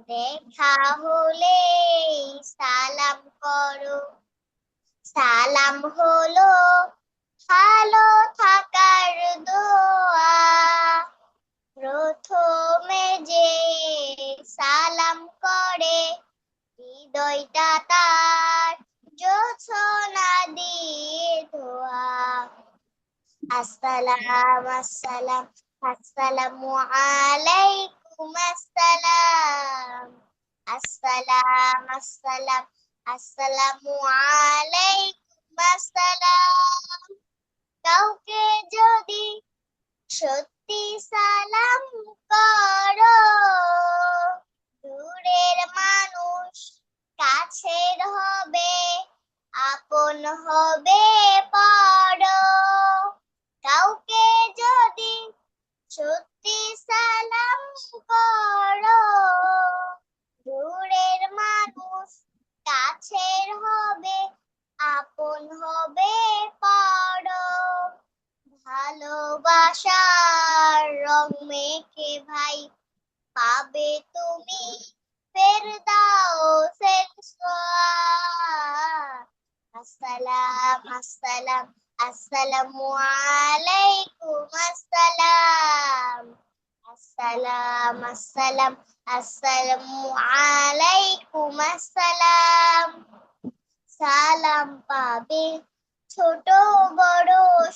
দেখা হলে সালাম করো, সালাম হলো ভালো থাকার দোয়া। প্রথমে যে সালাম করে হৃদয়টা তার জোছনা দিয়ে ধোয়া। আসসালাম আসসালাম আসসালামু আলাইকুম আসসালাম। আসসালাম আসসালাম আসসালামু আলাইকুম আসসালাম। কাউকে যদি সত্যি সালাম করো, দূরের মানুষ কাছের হবে, আপন হবে পরো। কাউকে যদি সত্যি সালাম করো, দূরের মানুষ কাছের হবে, আপন হবে পরো। ভালোবাসার রং মেখে ভাই পাবে তুমি ফেরদাউসের ছোঁয়া। আসসালাম আসসালাম আসসালামু আলাইকুম আসসালাম। আসসালাম আসসালাম আসসালামু আলাইকুম আসসালাম। সালাম পাবে ছোট বড়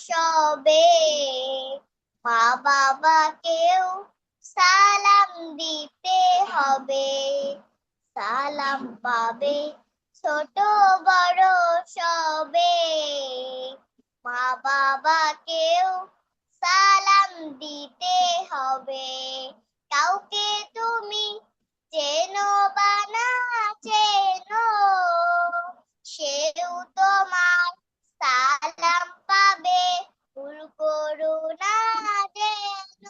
সবে, মা বাবাকেও সালাম দিতে হবে। সালাম পাবে ছোট বড় সবে, মা বাবাকেও সালাম দিতে হবে। কাউকে তুমি চেনো বা না চেনো, সেও তোমার সালাম পাবে, ভুল করো না যেন।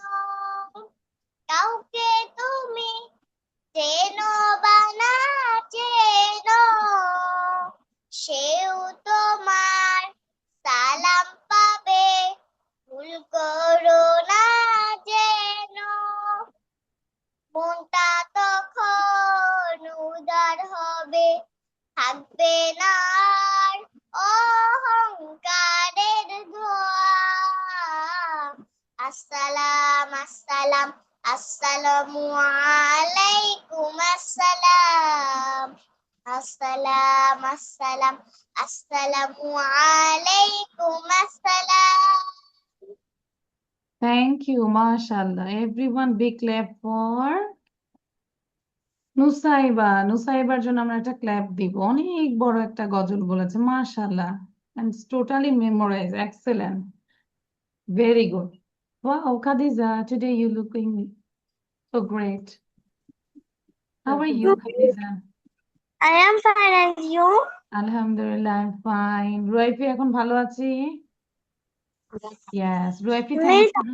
কাউকে তুমি চেনো বা না চেনো, সেও তোমার সালাম পাবে, ভুল করো না যেন। মনটা তখন উদার হবে, থাকবে না আর অহংকারের ধোঁয়া। আসসালাম আসসালাম আসসালামু আলাইকুম আসসালাম। আসসালাম আসসালাম আসসালামু আলাইকুম আসসালাম। Thank you, mashallah. Everyone, big clap for Nusaiba. নুসাইবার জন্য আমরা একটা ক্ল্যাপ দিব। অনেক বড় একটা গজল বলেছে, মাশাআল্লাহ, and it's totally memorized. Excellent, very good. Wow, Khadija, today you looking so great. How are you, Khadija? I am fine and you? Alhamdulillah, I'm fine. রুয়াইফি এখন ভালো আছি? Yes, রুয়াইফি, thank Miss, you.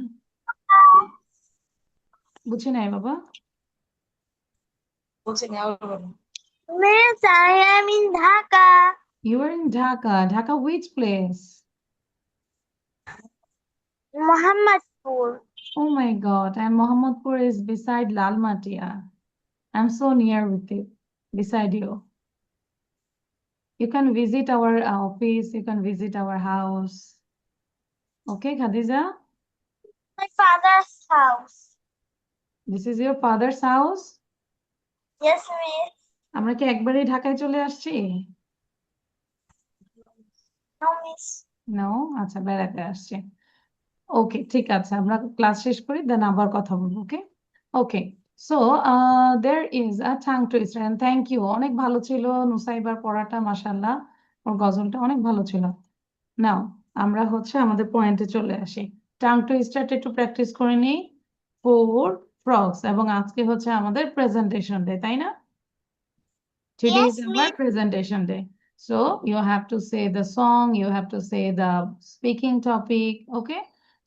বুঝি নাই বাবা। Miss, I am in Dhaka. You are in Dhaka. Dhaka, which place? Muhammadpur. Oh my God, and Mohammadpur is beside Lalmatia. I'm so near with you, beside you. You can visit our office, you can visit our house. Okay, Khadija? My father's house. This is your father's house? Yes, Miss. আমরা কি একবারই ঢাকায় চলে আসছি? No, Miss. No? আচ্ছা, বেড়াতে আসছি। ওকে, ঠিক আছে, আমরা ক্লাস শেষ করি, দেন আবার কথা বলবো। Okay okay so there is a tongue twister, and thank you. অনেক ভালো ছিল নুসাইবার পড়াটা, মাশাআল্লাহ, ওর গজলটা অনেক ভালো ছিল। নাও আমরা হচ্ছে আমাদের পয়েন্টে চলে আসি। টাং টুইস্টারটা একটু প্র্যাকটিস করে নিই। ফোর ফ্রগস, এবং আজকে হচ্ছে আমাদের প্রেজেন্টেশন ডে, তাই না? Today is Yes, our Miss. presentation day. So you have to say the song, you have to say the speaking topic. Okay.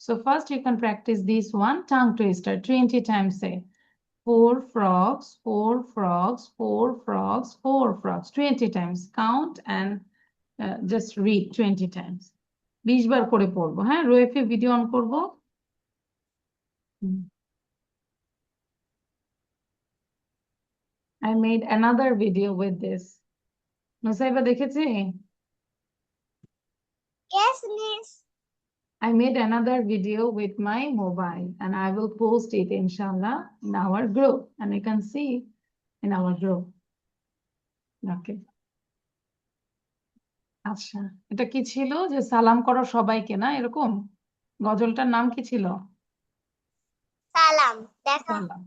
So first you can practice this one, tongue twister, 20 times. Say four frogs, four frogs, four frogs, four frogs, 20 times. Count and just read 20 times. 20 বার করে পড়বো। হ্যাঁ, রোয়েফে video on করবো। হুম। I made another video with this. Nusaiba দেখেছি? Yes, Miss. I made another video with my mobile and I will post it inshallah in our group and you can see in our group. Okay. আচ্ছা, এটা কি ছিল যে সালাম করো সবাইকে, না এরকম? গজলটার নাম কি ছিল? Salam. দেখো সালাম,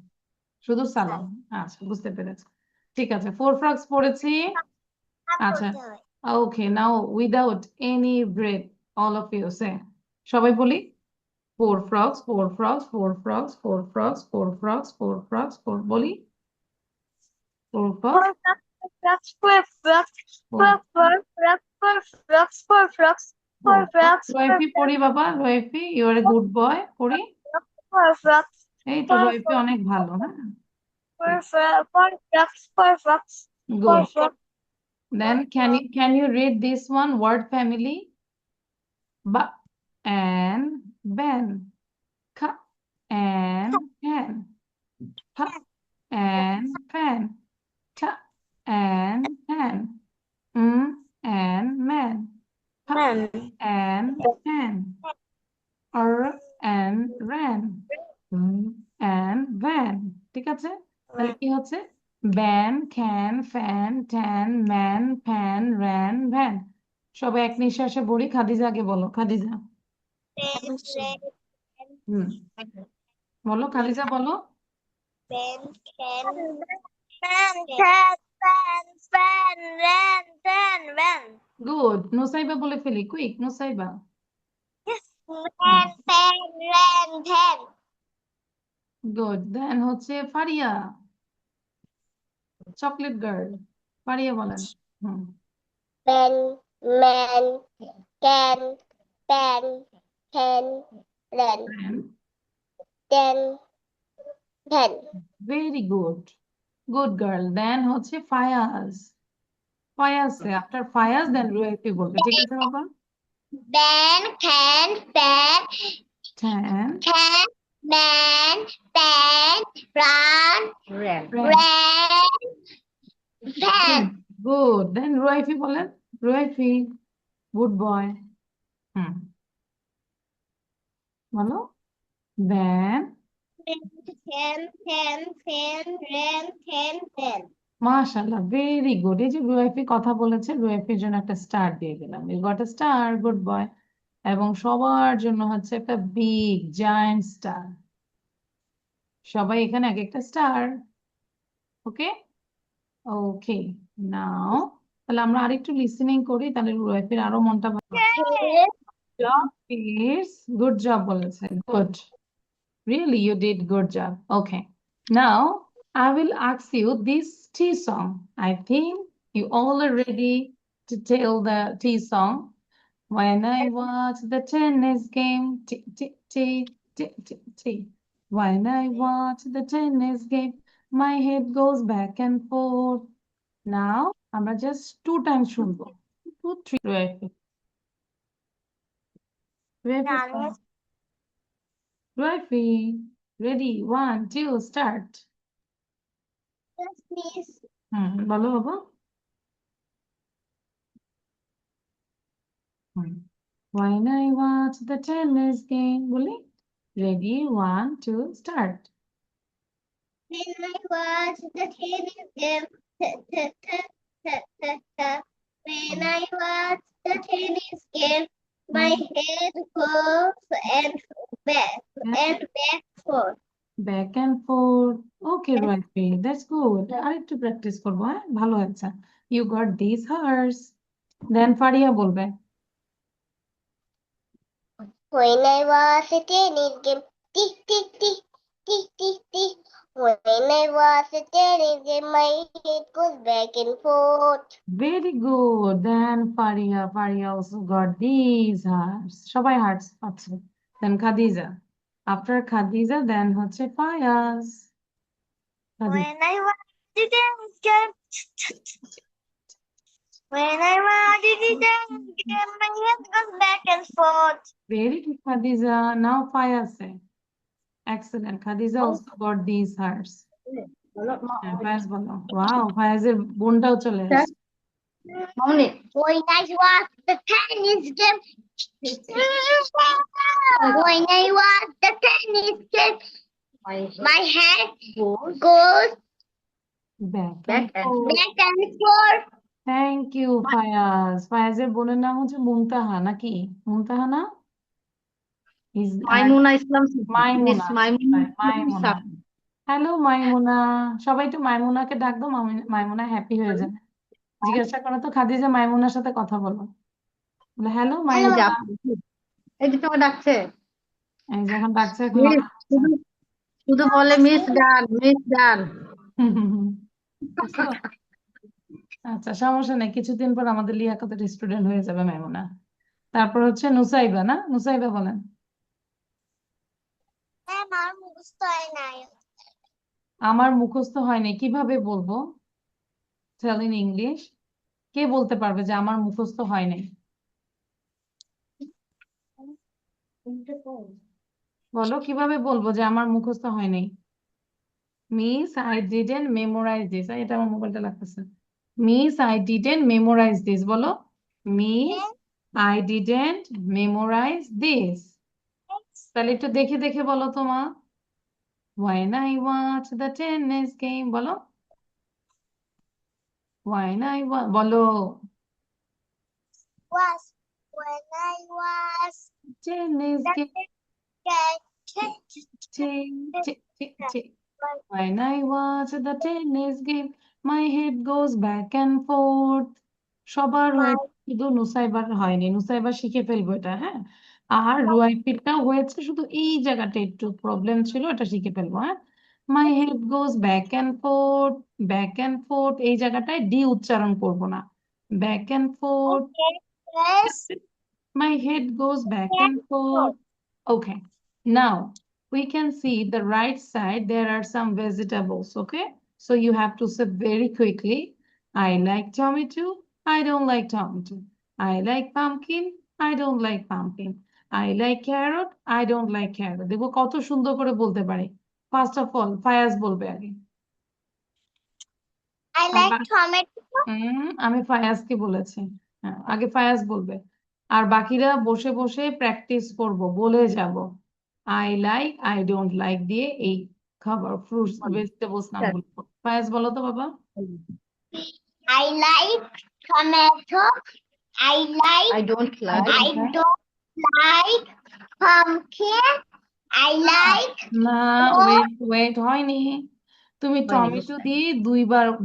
শুধু সালাম। আচ্ছা, বুঝতে পেরেছি। ঠিক আছে, 4 frogs পড়েছি। আচ্ছা, পড়তে হয়। okay, now without any break, all of you say. সবাই বলি 4 frogs, 4 frogs, 4 frogs, 4 frogs, 4 frogs, 4 frogs, 4 বলি 4 frogs, 4 frogs. রয়ফি পড়ি বাবা, রয়ফি, you are a good boy, পড়ি। এই তো রয়ফি অনেক ভালো, হ্যাঁ। Good. Then can you read this one, word family? Ba and ben, ka and can, pa and fan, ta and pan, and man, pa and pan, and ran, and van. ঠিক আছে, তাহলে কি হচ্ছে? Ban, can, fan, tan, man, fan, ran, van. সবাই এক নিঃশ্বাসে বলি। খাদিজা আগে বলো, খাদিজা। হুম, বলো খাদিজা, বলো। গুড, নুসাইবা বলে ফেলি, কুইক নুসাইবা। গুড, দেন হচ্ছে ফারিয়া, চকলেট গার্ল। ফারিয়া বলেন। Hmm, pen, man, can, pen, pen, pen, ten, pen. Very good, good girl. Then হচ্ছে ফায়াজ, ফায়াজ আফটার ফায়াজ দেন রুয়াইফি বলবে, ঠিক আছে বাবা? Ban, can, pen, tan, can, man, pen, run, ran, van. Good. Then Ruaifi বলেন, Ruaifi, good boy. Hmm, বলো। Then Can, ran, can. মাশাআল্লাহ, very good. এই যে রুয়াইফি কথা বলেছে, রুয়াইফির জন্য একটা স্টার দিয়ে দিলাম। You got a star, good boy. এবং সবার জন্য হচ্ছে একটা বিগ জায়ান্ট স্টার। সবাই এখানে এক একটা স্টার। ওকে, ওকে। নাও তাহলে আমরা আরেকটু লিসেনিং করি, তাহলে রুয়াইফির আরো মনটা ভালো। Job is good job বলেছে, good. Really, you did good job. Okay. Now I will ask you this tea song. I think you all are ready to tell the tea song. When I watch the tennis game, tea, tea, tea, tea, tea, tea. When I watch the tennis game, my head goes back and forth. Now আমরা just 2 times শুনবো। 2, 3. Ruefi. Ruefi. Ready? 1, 2, start. Yes, please. বলো বাবা। When I watch the tennis game, বলি। Ready? 1, 2, start. When I watch the tennis game, when I watch the tennis game, my head goes and back forth. Back and forth. Okay, Ruefi, that's good. আরেকটু practice করবো, হ্যাঁ, ভালো হয়েছে। You got these hers. Then Faria বলবে। When I watch the tennis game, tick, tick, tick, tick, tick, tick. When I watch the tennis game, my head goes back and forth. Very good. Then Faria also got these hearts. সবাই hearts পাচ্ছে। Then Khadija. After Khadija, then হচ্ছে Fayaz. When I watch the tennis game, when I watch the tennis game, my head goes back and forth. Very good, Khadija. Now Fayaz say. Excellent. Khadija also got these hearts. বলো হ্যাঁ ফায়াজ বলো। Wow, ফায়াজের বোনটাও চলে আসছে। মামনি When I was the tennis game, when I was the tennis game, my head goes back back and forth. back and forth. Thank you Fayaz. ফায়াজের বোনের নাম হচ্ছে মুনতাহা নাকি? মুনতাহা না? Is Maimuna Islam miss Maimuna. Maimuna Islam Maimuna. Safi. Hello Maimuna. সবাই একটু মাইমুনাকে ডাক দাও, মাইমুনা হ্যাপি হয়ে যাবে। জিজ্ঞাসা করো তো খাদিজা মাইমুনার সাথে কথা বলো। বলে হ্যালো এই যে মাইমুনা। আপু, এই যে তোমাকে ডাকছে। এই যখন ডাকছে এখন মিস, মনে হচ্ছে। শুধু শুধু বলে মিস ডান, মিস ডান। বুঝছো? আচ্ছা সমস্যা নেই, কিছুদিন পর আমাদের লিয়াকতের স্টুডেন্ট হয়ে যাবে মাইমুনা। তারপর হচ্ছে নুসাইবা, না নুসাইবা বলেন। আমার মুখস্থ হয় নাই। আমার মুখস্থ হয়নি কিভাবে বলবো? টেল ইন ইংলিশ। কে বলতে পারবে যে আমার মুখস্থ হয় নাই? বলো কিভাবে বলবো যে আমার মুখস্থ হয় নাই। Miss I didn't memorize this. এটা আমার মোবাইলটা লাগতেছে। Miss I didn't memorize this বলো। Miss I didn't memorize this. তাহলে একটু দেখে দেখে বলো তো মা। When I watch the tennis game বলো। বলো। Was when I was tennis the game. When I watch the tennis game, my head goes back and forth. সবার হয়েছে, শুধু নুসাইবার হয়নি। নুসাইবার শিখে ফেলবো এটা, হ্যাঁ। আর রুয়াইফিরটাও হয়েছে, শুধু এই জায়গাটা একটু প্রবলেম ছিল, এটা শিখে ফেলবো, হ্যাঁ। My head goes back and fourth. Back and fourth এই জায়গাটায় ডি উচ্চারণ করব না। Back and fourth. Yes. My head goes back and forth. Okay. Now we can see the right side. There are some vegetables. Okay. So you have to say very quickly. I like tomato. I don't like tomato. I like pumpkin. I don't like pumpkin. I like carrot. I don't like carrot. দেখো কত সুন্দর করে বলতে পারি। First of all, Fayaz বলবে আগে। I like tomato. আমি ফায়াজকে বলেছি। হ্যাঁ আগে ফায়াজ বলবে। আর বাকিরা বসে বসে প্র্যাকটিস করব, বলে যাব। I like I don't like দিয়ে এই খাবার ফ্রুটস ভেজিটেবলস নামগুলো। ফায়াজ বলো তো বাবা। I like tomato. I I don't like don't like pumpkin. I like না ওয়েট হয়নি। তুমি হয়নি, টমেটো দিয়ে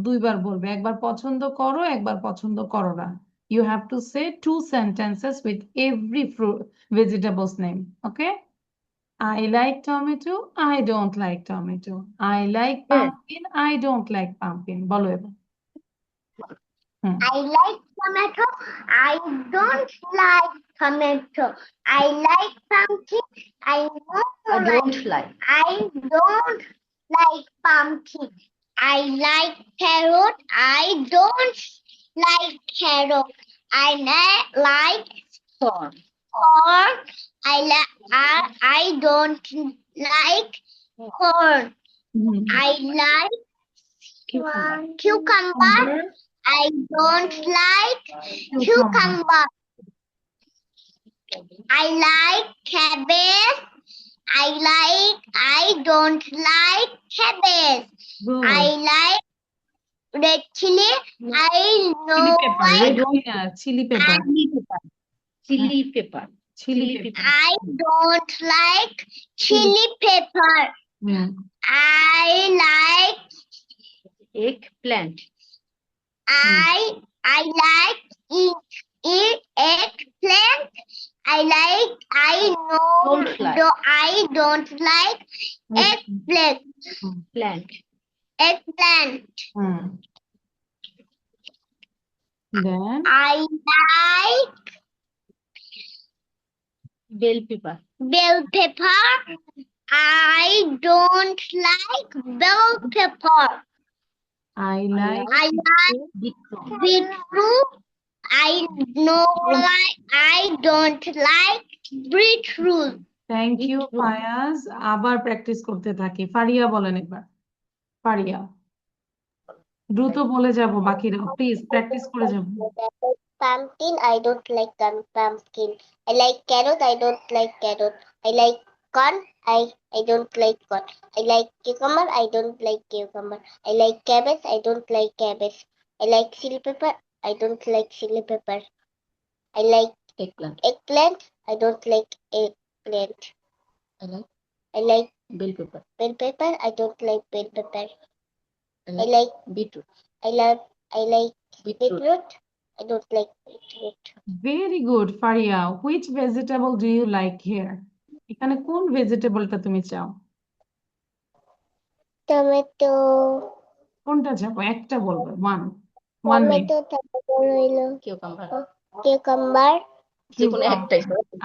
দুইবার বলবে, একবার পছন্দ করো, একবার পছন্দ করো না। You have to say 2 sentences with every fruit vegetables name. Okay. I like tomato. I don't like tomato. I like Yes. pumpkin. I don't like pumpkin. বলো এবার। I like tomato. I don't like tomato. I like pumpkin. I don't like. I don't like pumpkin. I like carrot. I don't like carrot. I like Corn. corn. I don't like corn. I like cucumber. I don't like cucumber. I like cabbage. I don't like cabbage. Good. I like red chili. I know Chili pepper. Chili pepper. Chili pepper. I don't like chili pepper. I like Eggplant. I like eggplant. I don't like eggplant. Eggplant. Then I like Bell pepper. bell pepper. I don't like bell pepper. I like beetroot. I don't like beetroot. Thank you Fayaz. আবার practice করতে থাকি। ফারিয়া বলেন একবার। ফারিয়া। দ্রুত বলে যাব, বাকিরা please practice করে যাব। Pumpkin, I don't like pumpkin. I like carrot, I don't like carrot. I like corn, I don't like corn. I like cucumber, I don't like cucumber. I like cabbage, I don't like cabbage. I like chili pepper, I don't like chili pepper. I like eggplant, I don't like eggplant. I like bell pepper, I don't like bell pepper. I like beetroot. I like beetroot. I don't like beetroot. Very good Faria, which vegetable do you like here? এখানে কোন ভেজিটেবলটা তুমি চাও? Tomato. কোনটা চাও? একটা বলবে, one name. Tomato, তারপর হইলো কিউকাম্বার।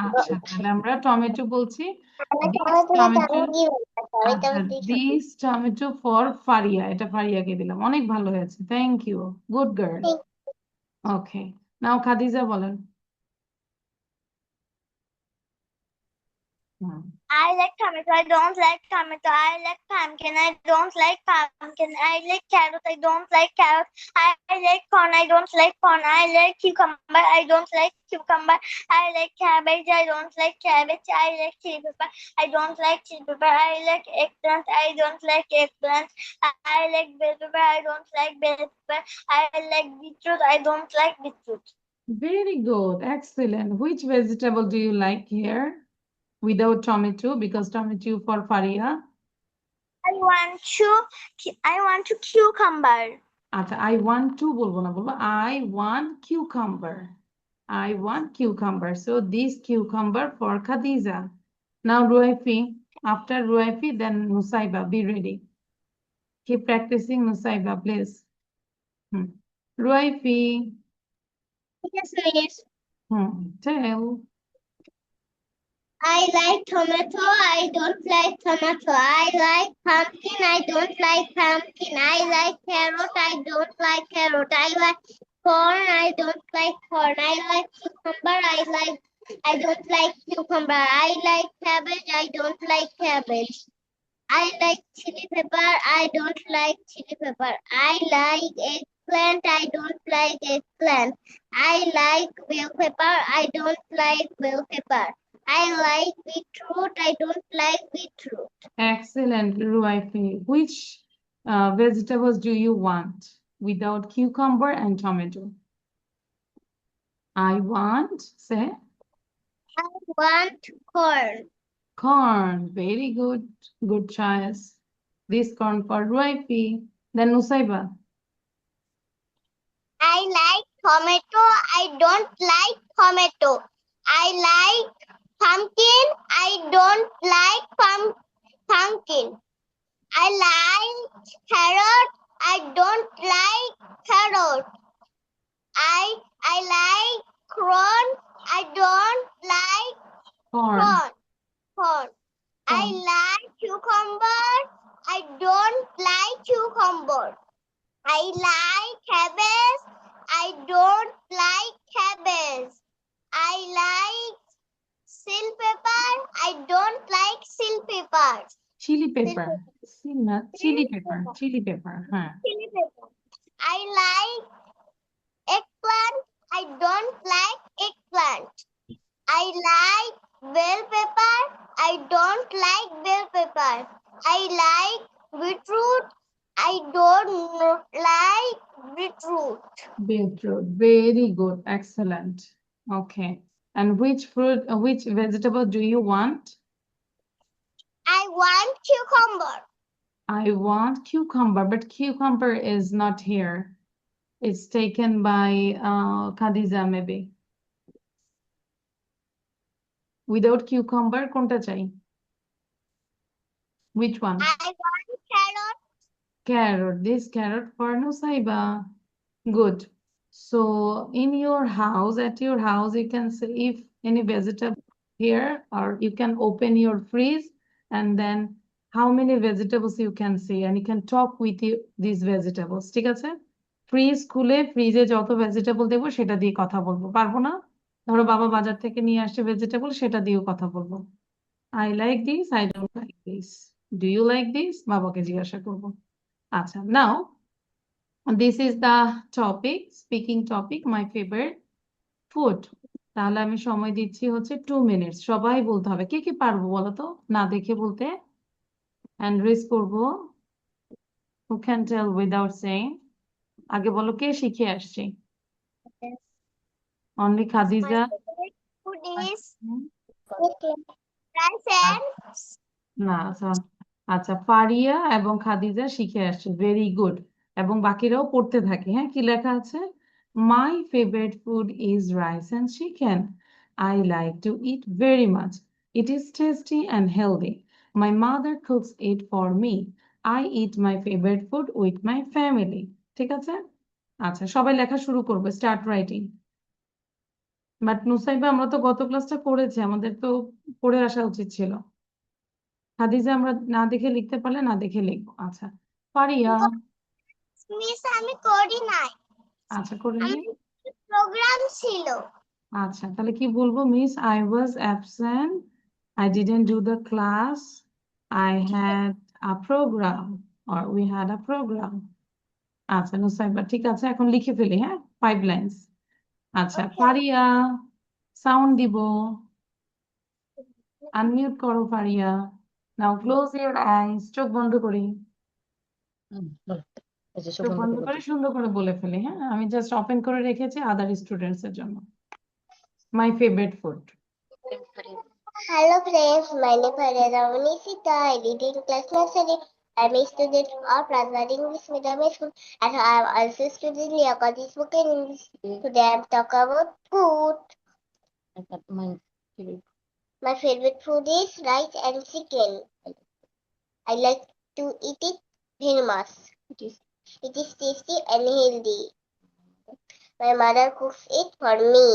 আচ্ছা, তাহলে আমরা টমেটো বলছি। টমেটো দিস টমেটো, কি বলতেছে? আমি তো আচ্ছা, দিস টমেটো ফর ফারিয়া, এটা ফারিয়াকে দিলাম। অনেক ভালো হয়েছে, থ্যাংক ইউ, গুড গার্ল। ওকে, নাও খাদিজা বলেন। I like tomato. I don't like tomato. I like pumpkin. I don't like pumpkin. I like carrot. I don't like carrot. I like corn. I don't like corn. I like cucumber. I don't like cucumber. I like cabbage. I don't like cabbage. I like chili pepper. I don't like chili pepper. I like eggplant. I don't like eggplant. I like bell pepper. I don't like bell pepper. I like beetroot. I don't like beetroot. Very good, excellent. Which vegetable do you like here without tomato? Because tomato for Faria. I want to cucumber. আচ্ছা, I want to বলবো না, বলবো I want cucumber. I want cucumber. So this cucumber for Khadija. Now Ruaifi. After Ruaifi, then Nusaiba. Be ready. Keep practicing, Nusaiba, please. Ruaifi. Yes, miss. Tell. I like tomato. I don't like tomato. I like pumpkin. I don't like pumpkin. I like carrot. I don't like carrot. I like corn. I don't like corn. I like cucumber. I don't like cucumber. I like cabbage. I don't like cabbage. I like chili pepper. I don't like chili pepper. I like eggplant. I don't like eggplant. I like bell pepper. I don't like bell pepper. I like beetroot. I don't like beetroot. Excellent, Ruaifi. Which vegetables do you want without cucumber and tomato? I want, say, I want corn. corn. Very good. Good choice. This corn for Ruaifi. Then Nusaiba. I like tomato. I don't like tomato. I like pumpkin. I don't like pumpkin. I like carrot. I don't like carrot. I like corn. I don't like Corn. corn. I Corn. like cucumber. I don't like cucumber. I like cabbage. I don't like cabbage. I like sil pepper. I don't like sil pepper. Chili pepper. Chili pepper. Chili pepper. Huh. Chili pepper. I like eggplant. I don't like eggplant. I like bell pepper. I don't like bell pepper. I like beetroot. I don't like beetroot. Beetroot. Very good. Excellent. Okay. And which fruit, which vegetable do you want? I want cucumber. I want cucumber, but cucumber is not here. It's taken by Khadija maybe. Without cucumber, কোনটা চাই? Which one? I want carrot. Carrot. This carrot for Nusaiba. Good. So in your house, at your house, you can see if any vegetable here, or you can open your fridge and then how many vegetables you can see, and you can talk with these vegetables. ঠিক আছে? Fridge খুলে ফ্রিজে যত vegetable দেবো সেটা দিয়ে কথা বলবো। পারবো না? ধরো বাবা বাজার থেকে নিয়ে আসছে ভেজিটেবল, সেটা দিয়েও কথা বলবো। I like this, I don't like this. Do you like this? বাবাকে জিজ্ঞাসা করবো। আচ্ছা, নাও This is the topic, speaking topic, my favorite food. তাহলে আমি সময় দিচ্ছি হচ্ছে 2 minutes। সবাই বলতে হবে। কে কে পারবো বলো তো না দেখে বলতে? হ্যান্ড রেজ করবো। Who can tell without saying? আগে বলো কে শিখে আসছে? Only My Khadija? favorite food is hmm, rice and না আচ্ছা ফারিয়া এবং খাদিজা শিখে আসছে, ভেরি গুড। এবং বাকিরাও পড়তে থাকে। হ্যাঁ, কি লেখা আছে? My favourite food is rice and chicken. I like to eat very much. It is tasty and healthy. My mother cooks it for me. I eat my favourite food with my family. ঠিক আছে? আচ্ছা, সবাই লেখা শুরু করবো, start writing. But Nusaiba, আমরা তো গত ক্লাসটা করেছি, আমাদের তো পড়ে আসা উচিত ছিল। খাদিজা, আমরা না দেখে লিখতে পারলে না দেখে লিখবো। আচ্ছা, পারিয়া? মিস আমি করি নাই আচ্ছা, করে নি। আমার প্রোগ্রাম ছিল আচ্ছা, তাহলে কি বলবো? Miss, I was absent, I didn't do the class, I had a programme, or we had a programme. আচ্ছা নুসাইবা, ঠিক আছে, এখন লিখে ফেলি। হ্যাঁ, 5 লাইন্স। আচ্ছা, ওকে পারিয়া, সাউন্ড দিব, আনমিউট করো পারিয়া। নাও ক্লোজ ইউর আইস, চোখ বন্ধ করি। বলো। এই যে সব চোখ বন্ধ বন্ধ করে করে বলতেছি। সুন্দর করে বলে ফেলি। হ্যাঁ, আমি জাস্ট ওপেন করে রেখেছি আদার স্টুডেন্টস এর জন্য। মাই favourite food. Hello friends, my name is Faria Sita. I read in class nursery. I am a student of Prasad English Medium School and I am also studying Liakati spoken English. Today I am talking about food. My favorite food is rice and chicken. I like to eat it very much. It is tasty and healthy. My mother cooks it for me.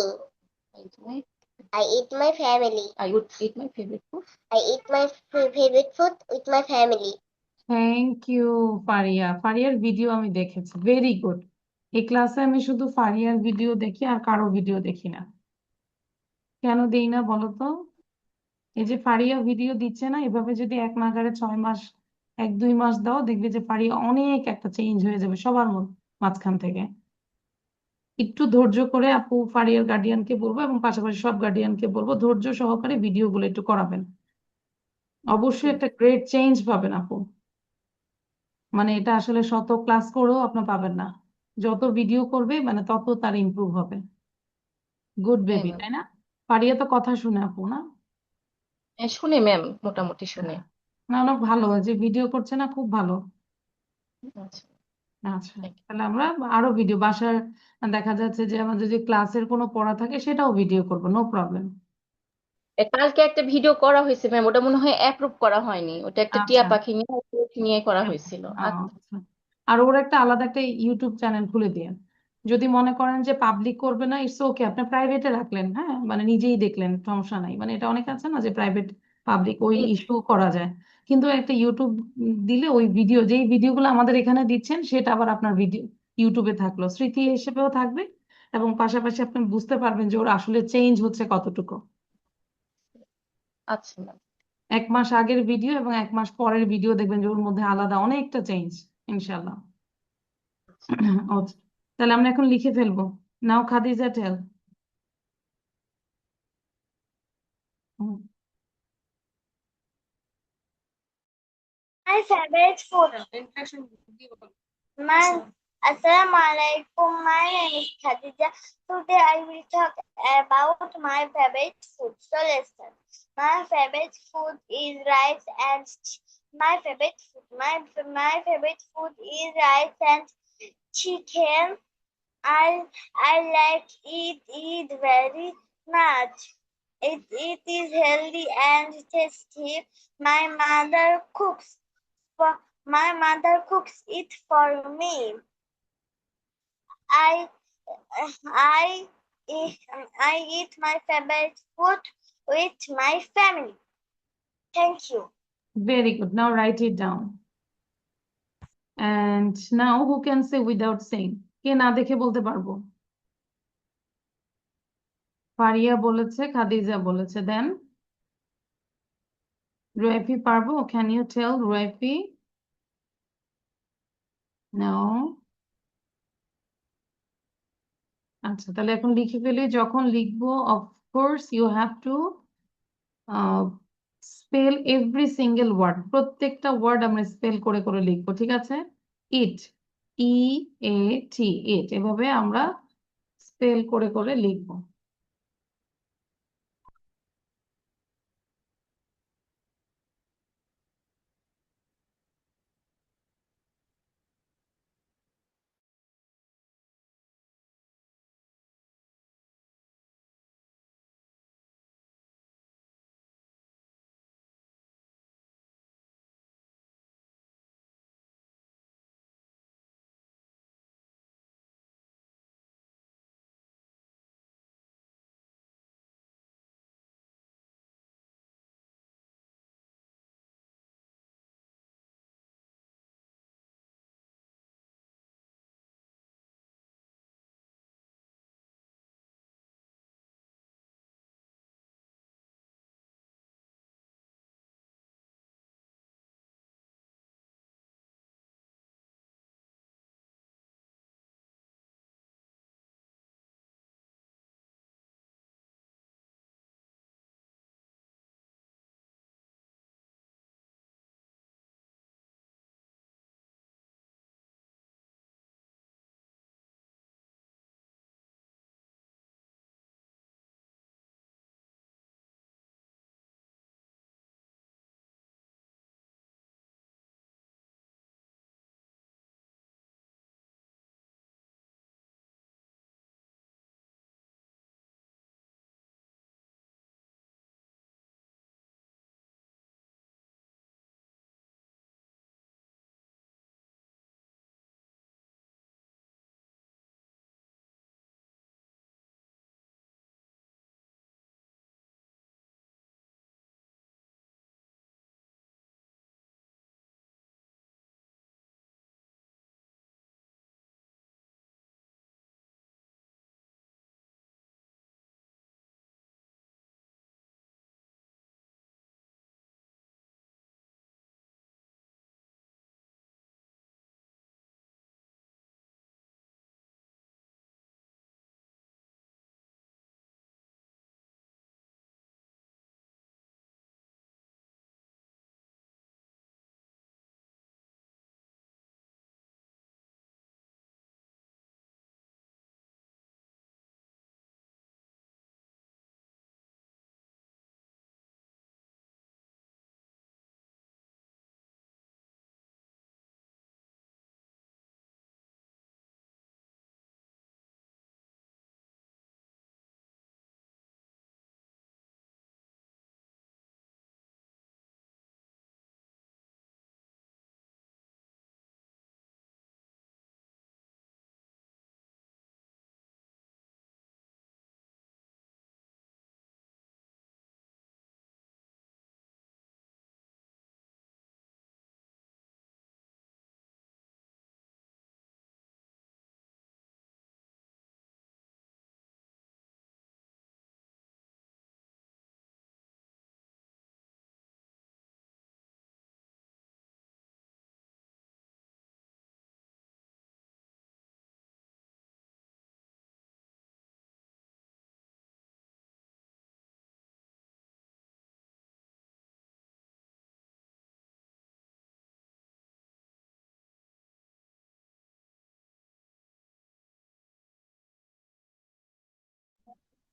I eat my family. I would eat my favorite food. I eat my favorite food with my family. Thank you Faria. ফারিয়ার video আমি দেখেছি, very good. এই ক্লাসে আমি শুধু ফারিয়ার video দেখি, আর কারো ভিডিও দেখি না। কেন দেই না বলো তো? এই যে ফারিয়া ভিডিও দিচ্ছে না, এভাবে যদি এক নাগাড়ে 6 মাস, 1-2 মাস দাও, দেখবে যে ফারিয়া অনেক একটা চেঞ্জ হয়ে যাবে সবার মাঝখান থেকে। একটু ধৈর্য করে আপু ফারিয়ার গার্ডিয়ানকে বলবো, এবং পাশাপাশি সব গার্ডিয়ানকে বলবো ধৈর্য সহকারে ভিডিওগুলো একটু করাবেন। অবশ্যই একটা গ্রেট চেঞ্জ পাবেন আপু। মানে এটা আসলে শত ক্লাস করেও আপনি পাবেন না। যত ভিডিও করবে মানে তত তার ইমপ্রুভ হবে। গুড হ্যাঁ বেবি, ম্যাম। তাই না? পারিয়া তো কথা শুনে আপু, না? শুনে ম্যাম, মোটামুটি শুনে। না, অনেক ভালো যে ভিডিও করছে না, খুব ভালো। আচ্ছা, আচ্ছা, thank you. তাহলে আমরা আরো ভিডিও বাসার, দেখা যাচ্ছে যে আমাদের যদি ক্লাসের কোনো পড়া থাকে সেটাও ভিডিও করবো, নো প্রবলেম। কালকে একটা ভিডিও করা হয়েছে ম্যাম, ওটা মনে হয় অ্যাপ্রুভ করা হয়নি। ওটা একটা টিয়া আচ্ছা, পাখি নিয়ে করা হয়েছিল। আচ্ছা, আচ্ছা। আর ওর একটা আলাদা একটা ইউটিউব চ্যানেল খুলে দিয়ে, যদি মনে করেন যে পাবলিক করবে না, ইটস ওকে, আপনি প্রাইভেটে রাখলেন। হ্যাঁ, মানে নিজেই দেখলেন, সমস্যা নাই। মানে এটা অনেক আছে না যে প্রাইভেট পাবলিক ওই ইস্যু করা যায়, কিন্তু একটা ইউটিউব দিলে ওই ভিডিও, যেই ভিডিওগুলো আমাদের এখানে দিচ্ছেন সেটা আবার আপনার ভিডিও ইউটিউবে থাকলো, স্মৃতি হিসেবেও থাকবে, এবং পাশাপাশি আপনি বুঝতে পারবেন যে ওর আসলে চেঞ্জ হচ্ছে কতটুকু। আচ্ছা ম্যাম। 1 মাস আগের ভিডিও এবং 1 মাস পরের ভিডিও দেখবেন যে ওর মধ্যে আলাদা অনেকটা চেঞ্জ, ইনশাল্লাহ। আচ্ছা, তাহলে আমরা এখন লিখে ফেলবো। নাও খাদিজা টেল। My favorite food. My Assalamu alaikum. My name is Khadija. Today I will talk about my favorite food. So listen. My favorite food is rice and my favorite food. My favorite food is rice and chicken. I like it very much. It is healthy and tasty. My mother cooks my mother cooks it for me. I I I eat my favorite food with my family. Thank you. Very good, now write it down. And now who can say without saying? কে না দেখে বলতে পারবো? ফারিয়া বলেছে, খাদিজা বলেছে, then Ruaifi পারবো? Can you tell Ruaifi? No. আচ্ছা, তাহলে এখন লিখে ফেলি। যখন লিখবো of course you have to spell every single word, প্রত্যেকটা ওয়ার্ড আমরা স্পেল করে করে লিখবো, ঠিক আছে? ইট, EAT, ইট, এভাবে আমরা স্পেল করে করে লিখবো।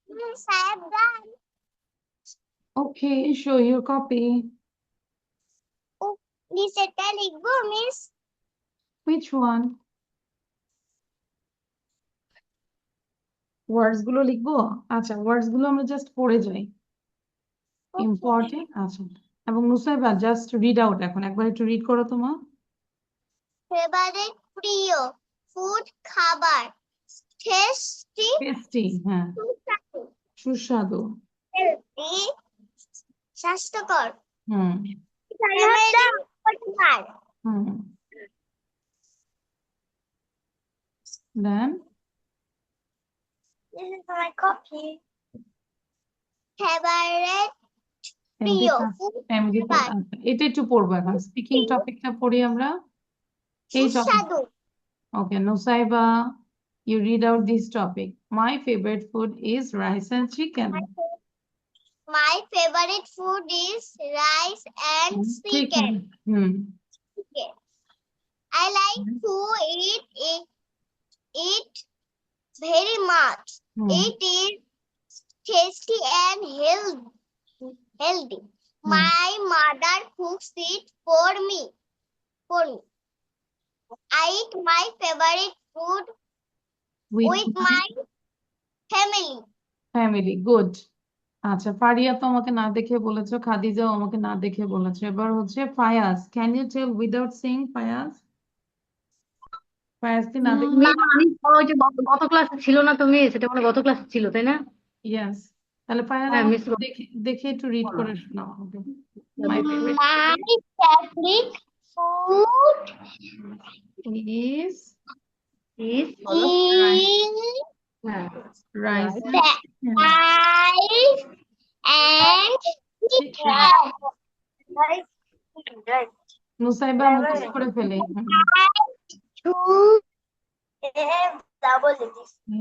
Miss, I have done. Okay, show your copy. Oh, নিচেরটা লিখবো মিস? Which one? ওয়ার্ডস গুলো লিখবো? আচ্ছা, ওয়ার্ডস গুলো আমরা জাস্ট পড়ে যাই, ইম্পর্টেন্ট। আচ্ছা, এবং নুসাইবা জাস্ট রিড আউট, এখন একবার একটু রিড করো তোমা। ফেভারিট, প্রিয়, ফুড, খাবার, টেস্টি, টেস্টি, হ্যাঁ, সুস্বাদু, সুস্বাদু, হেলদি, স্বাস্থ্যকর, হুম ফ্যামিলি পরিবার, হুম। দেন this is my copy. Favourite, প্রিয়, ফুড, ফ্যামিলি, খাবার, এটা একটু পড়বো এখন। স্পিকিং টপিকটা পড়ি আমরা। এই টপিক, সুস্বাদু, ওকে Nusaiba, You read out this topic. My favorite food is rice and chicken. My favorite food is rice and chicken. Hmm. I like to eat very much. Hmm. It is tasty and healthy. My mother cooks it for me. I eat my favorite food with my family. Good. আচ্ছা, ফারিয়া তো আমাকে না দেখে বলেছো, খাদিজাও আমাকে না দেখে বলেছো। এবার হচ্ছে Fayaz. Can you tell without seeing, Fayaz? Fayaz কি না দেখে? ওই যে গত ক্লাসে ছিল না তুমি, সেটা মানে গত ক্লাসে ছিল তাই না? Yes. তাহলে ফায়াজ হ্যাঁ, আমাকে মিস দেখে দেখে একটু রিড করে শোনাও আমাকে। My family. favorite My favorite food is is হ্যাঁ rice and rice chicken. and chicken. Nusaiba মুখস্থ করে ফেলে।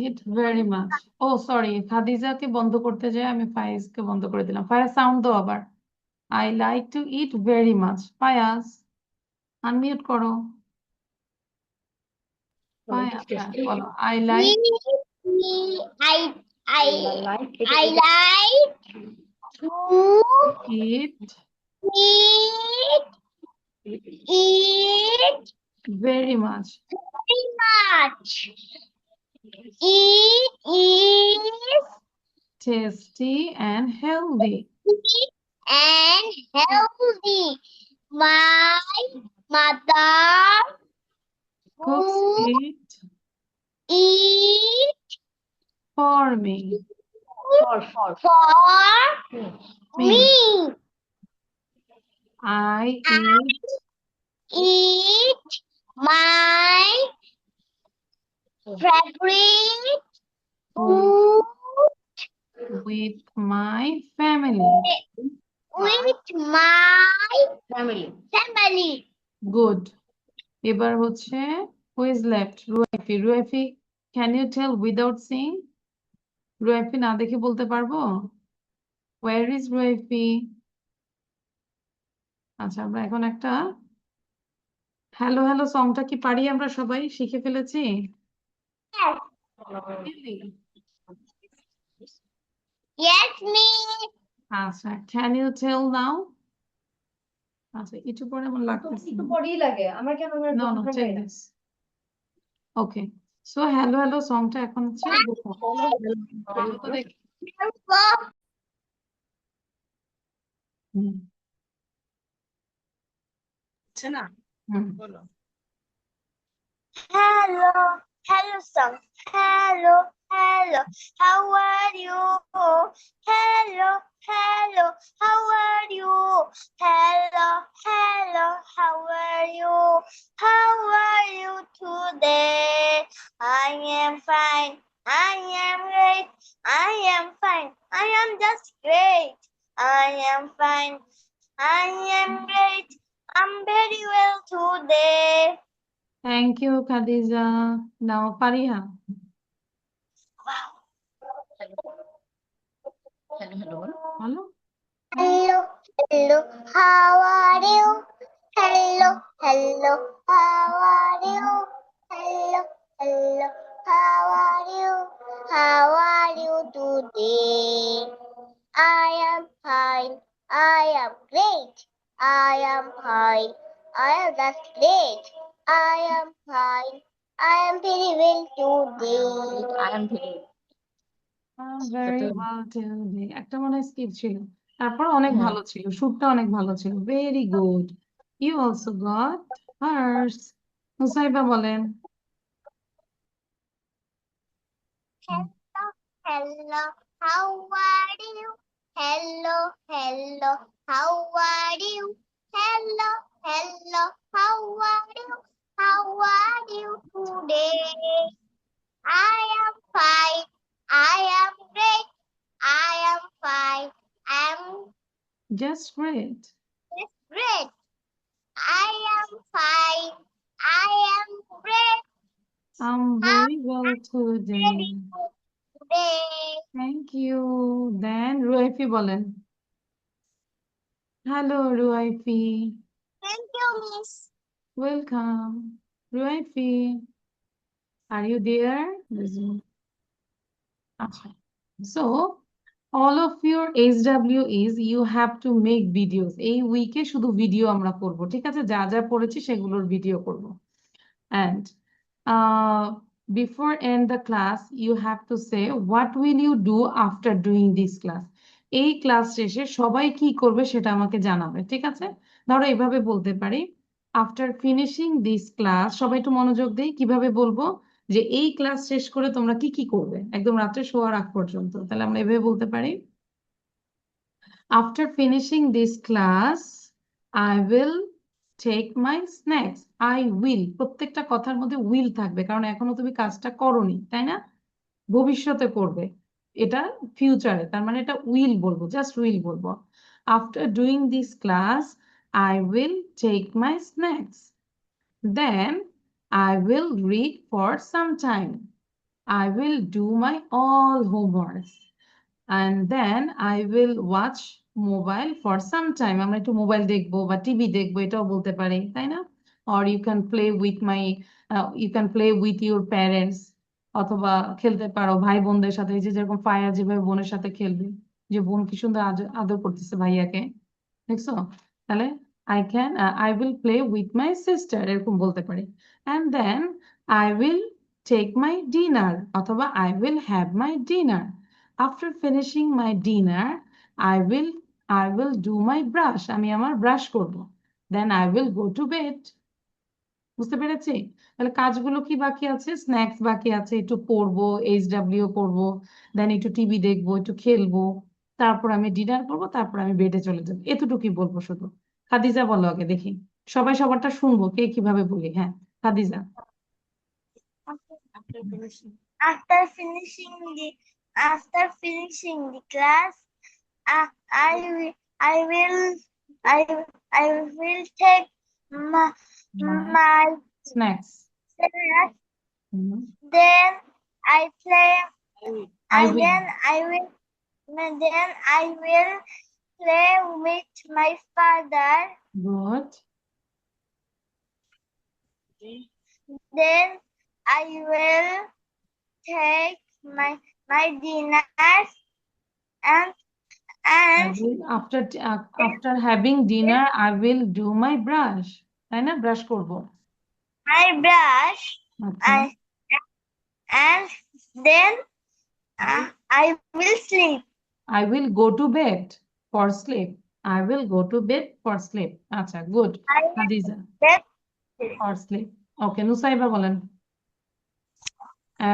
Eat very much. Oh, sorry. খাদিজাকে বন্ধ করতে যায় আমি ফায়াজকে বন্ধ করে দিলাম। ফায়াজ সাউন্ড দাও আবার। I like to eat very much. Fayaz unmute করো। ফায়াজ বলো I like I like to eat eat very much. very much. It is Tasty and healthy. and healthy. My mother Cooks would it eat for me. for me. I eat Eat my favorite food food with my family. with my family. family. Good. এবার হচ্ছে who is left? রুয়াইফি। রুয়াইফি, can you tell without seeing? রুয়াইফি না দেখে বলতে পারবো? Where is রুয়াইফি? আচ্ছা, আমরা এখন একটা হ্যালো হ্যালো সংটা কি পারি আমরা সবাই? শিখে ফেলেছি? Yes, Really? yes, miss. আচ্ছা, can you tell now? আচ্ছা, একটু পরে আমার লাগতেছে। একটু পরেই লাগে আমার, কেন আমার No, no, take this. Okay. So hello hello সংটা এখন হচ্ছে বলো তো দেখি। Hmm. Hmm. Hello, hello, song. Hello, hello. How are you? Hello, hello. How are you? Hello, hello. How are you? How are you today? I am fine. I am great. I am fine. I am just great. I am fine. I am great. I'm very well today. Thank you, Khadija. Now, Fariha. Hello বলো। Hello, hello, how are you? Hello, hello, how are you? Hello, hello, how are you? How are you today? I am fine. I am great. I am fine. I am just great. I am fine. I am very well today. I am very Very well today. একটা মনে হয় skip ছিল, তারপর অনেক ভালো ছিল, সুরটা অনেক ভালো ছিল। Very good. You also got hers. Musaiba বলেন। Hello, how are you? Hello, hello, how are you? Hello, hello, how are you? How are you today? I am fine. I am great. I am fine. I am Just great. great. I am fine. I am great. I'm very well today. Today. Thank you. Then রুয়াইফি বলেন। Hello রুয়াইফি। Thank you, Miss. Welcome. রুয়াইফি, are you there? Resume. আচ্ছা। So all of your SWEs you have to make videos. এই উইকে শুধু video আমরা করব, ঠিক আছে? যা যা পড়েছি সেগুলোর ভিডিও করব। And before end the class, you have to say what will you do after doing this class. এই ক্লাস শেষে সবাই কি করবে সেটা আমাকে জানাবে, ঠিক আছে? ধরো এইভাবে বলতে পারি, আফটার ফিনিশিং দিস ক্লাস, সবাই একটু মনোযোগ দেই, কিভাবে বলবো যে এই ক্লাস শেষ করে তোমরা কি কি করবে একদম রাত্রে শোয়ার আগ পর্যন্ত। তাহলে আমরা এভাবে বলতে পারি, after finishing this class I will take my snacks. I will, প্রত্যেকটা কথার মধ্যে উইল থাকবে, কারণ এখনো তুমি কাজটা করোনি, তাই না? ভবিষ্যতে করবে, এটা ফিউচারে, তার মানে এটা উইল বলবো, জাস্ট উইল বলবো। After doing this class I will take my snacks, then I will read for some time, I will do my all homeworks, and then I will watch mobile for some time. আমরা একটু mobile দেখবো বা TV দেখবো, এটাও বলতে পারি, তাই না? or you can play with your parents, অথবা খেলতে পারো ভাই বোনদের সাথে। এই যে যেরকম ফায়ার যেভাবে বোনের সাথে খেলবে, যে বোন কি সুন্দর আদর করতেছে ভাইয়াকে, দেখছো? তাহলে I will play with my sister, এরকম বলতে পারি। and then I will take my dinner, অথবা I will have my dinner. After finishing my dinner, I will do my brush. আমি আমার ব্রাশ করব। Then I will go to bed. বুঝতে পেরেছি? তাহলে কাজগুলো কি বাকি আছে? স্ন্যাক্স বাকি আছে, একটু পড়বো, এইচডব্লিউ পড়বো, দেন একটু টিভি দেখবো, একটু খেলবো, তারপর আমি ডিনার করবো, তারপর আমি বেডে চলে যাবো। এতটুকুই বলবো শুধু। খাদিজা বলো আগে দেখি, সবাই সবারটা শুনবো কে কিভাবে বলি। হ্যাঁ, Khadija. After finishing the class, I will take my snacks. snack. Then I play. I will. Then I will play with my father. Good. Then I will take my dinner and After having dinner, I will do my brush. তাই না? Brush করবো। my brush. আচ্ছা। And then I will sleep. I will go to bed for sleep. I will go to bed for sleep. আচ্ছা, good. I will Khadija, bed. for sleep. ওকে, নুসাইবা বলেন।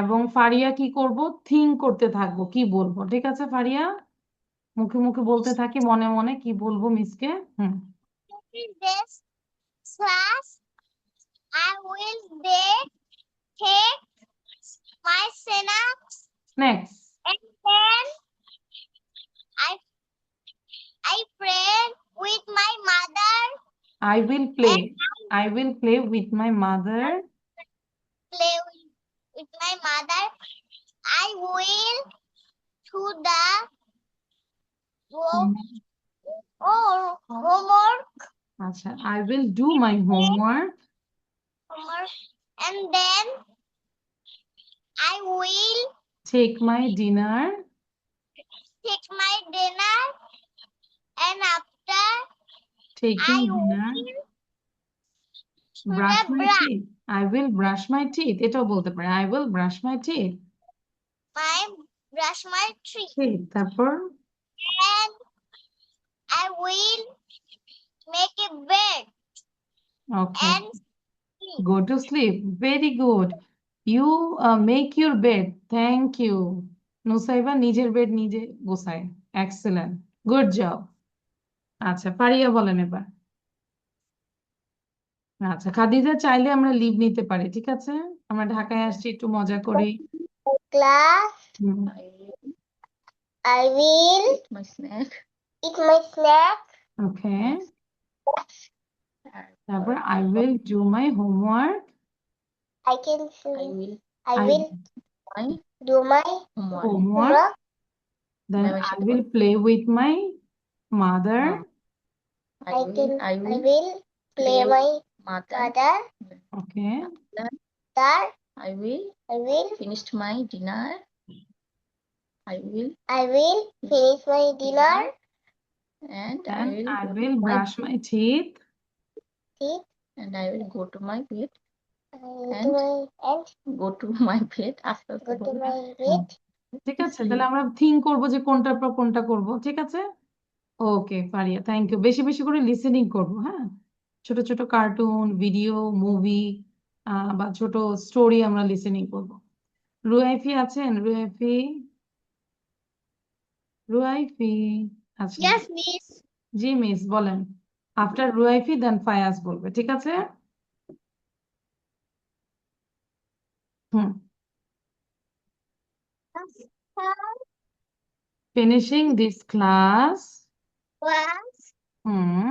এবং ফারিয়া কি করব? Think করতে থাকবো কি বলবো, ঠিক আছে ফারিয়া? মুখে মুখে বলতে থাকি, মনে মনে কি বলবো মিসকে। This class, I will take my snacks snacks. and then I pray with my mother. I will play. I will play with my mother. Play with my mother. I will do the homework. আচ্ছা, I will do my homework. And then I will Take my dinner. take my dinner. And after Taking I dinner, will brush my brush. teeth. I will brush my teeth. এটাও বলতে পারি, I will brush my teeth. brush my teeth. তারপর And I will make a bed okay, and go to sleep. Very good. You make your bed. Thank you. Nusaiba নিজের bed নিজে গোছায়। Excellent. Good job. আচ্ছা, ফারিয়া বলেন এবার। আচ্ছা, খাদিজা চাইলে আমরা leave নিতে পারি, ঠিক আছে? আমরা ঢাকায় আসছি, একটু মজা করি। class. Hmm, I will Eat my snack. eat my snack. okay. তারপর I will do my homework. I can I see. will I I will my do my homework homework. homework. Then ম্যামের I সাথে will বলো play with my mother. I I will can. I I will will play play my mother mother. Okay. then That I will I will. finish my dinner I will I will finish my dinner. and I Then will I go will to my brush my teeth. Teeth. and I will go to my bed To my and go to my bed আস্তে আস্তে go to বলো my bed. ঠিক আছে, তাহলে আমরা think করবো যে কোনটার পর কোনটা করব, ঠিক আছে? ওকে ফারিয়া, থ্যাংক ইউ। বেশি বেশি করে লিসেনিং করবো, হ্যাঁ? ছোট ছোট কার্টুন, ভিডিও, মুভি বা ছোট স্টোরি আমরা লিসেনিং করবো। রুয়াইফি আছেন? রুয়াইফি, রুয়াইফি আচ্ছা, Yes, miss. জি মিস বলেন। আফটার রুয়াইফি দেন ফায়াজ বলবে, ঠিক আছে? Hmm. Finishing this class. Was hmm.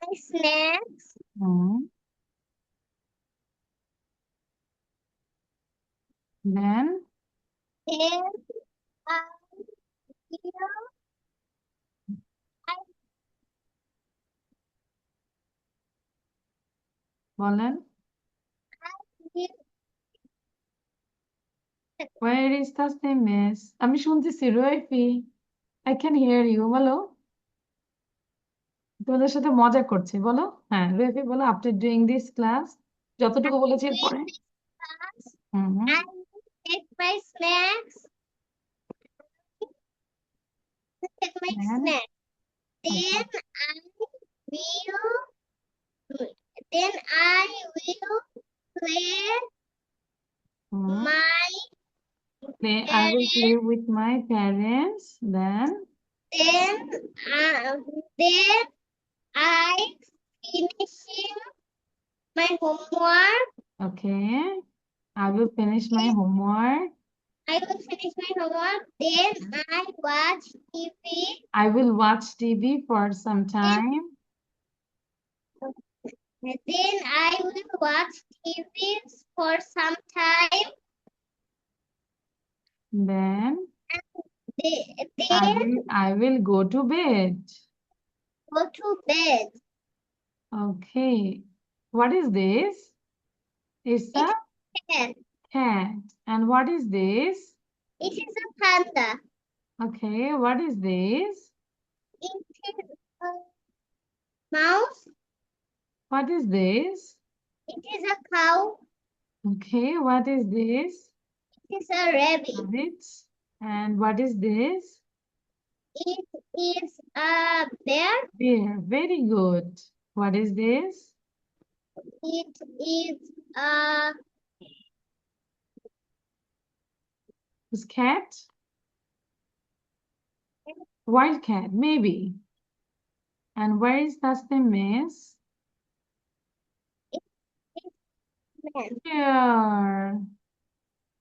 my snacks. Hmm. Then Then I will. বলেন, will where is the miss? আমি শুনতেছি রুয়াইফি, I can hear you, বলো। তোমাদের সাথে মজা করছি, বলো। হ্যাঁ রুয়াইফি বলো, আফটার ডুইং দিস ক্লাস, যতটুকু বলেছি এরপরে। class. Hmm hmm. I will take my snacks. Take my Then snacks. okay. Then I will play hmm. my I will play with my parents. Then then I finishing my homework. okay, I will finish my homework. I will finish my homework. Then I watch TV. I will watch TV for some time. Then I will watch TV for some time. Then Then I will go to bed. go to bed. Okay. What is this? It's a Then cat. And what is this? it is a panda. Okay. What is this? It is a mouse. What is this? It is a cow. Okay. What is this? It is a rabbit. Rabbit. And what is this? It is a bear. Bear. Very good. What is this? It is a Is cat? Wild cat, maybe. And where is the miss? man. Here.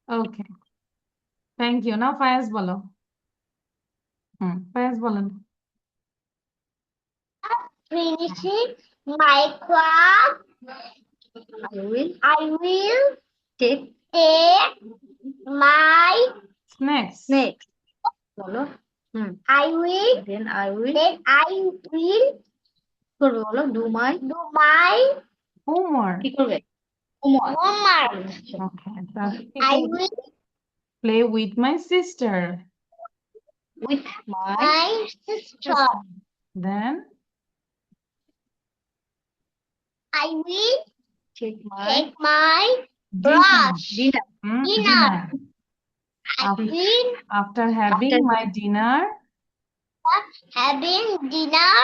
Okay. Thank you. Now Fayaz বলো। Fayaz বলেন। Finishing my class. I will take take my Snacks. snacks. বলো I will then I will করবে বলো do my do my Homework. কি করবে homework homework. Okay. তারপর কি I করবে? will Play with my sister. with my my sister. Then I will take my take my dinner. brush. dinner Dinner. I After- will After having After- my dinner, having dinner.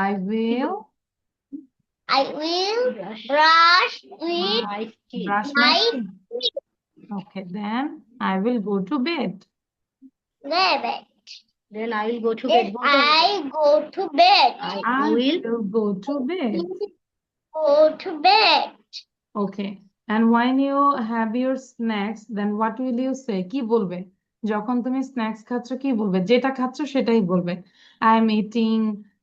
I will Brush with my teeth brush my my teeth. Okay. Then I will go to bed. bed. then I will go to bed Then বলতে হবে। I go to bed. I will will go to bed. Go to bed. Okay. And when you have your snacks, then what will you say? কি বলবে? যখন তুমি snacks খাচ্ছ কি বলবে? যেটা খাচ্ছ সেটাই বলবে। I am eating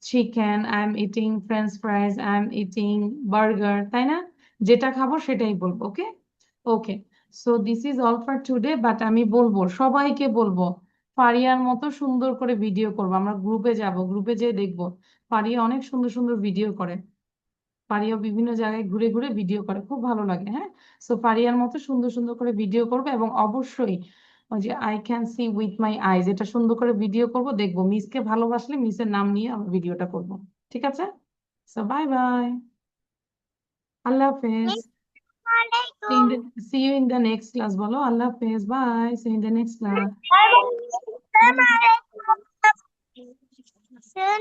chicken, I am eating French fries, I am eating burger, তাই না? যেটা খাবো সেটাই বলবো, okay? Okay, so this is all for today, but আমি বলবো, সবাইকে বলবো ফারিয়ার মতো সুন্দর করে ভিডিও করবো। আমরা গ্রুপে যাব, গ্রুপে যেয়ে দেখবো ফারিয়া অনেক সুন্দর সুন্দর ভিডিও করে। ফারিয়া বিভিন্ন জায়গায় ঘুরে ঘুরে ভিডিও করে, খুব ভালো লাগে। হ্যাঁ, সো ফারিয়ার মতো সুন্দর সুন্দর করে ভিডিও করবে, এবং অবশ্যই ওই যে I can see with my eyes, এটা সুন্দর করে ভিডিও করব, দেখবো মিসকে ভালোবাসলে মিসের নাম নিয়ে আমরা ভিডিওটা করব। ঠিক আছে? সো বাই বাই, আল্লাহ হাফেজ। See you in the next class. বলো আল্লাহ হাফেজ, by, see you in the next class. Assalamualaikum.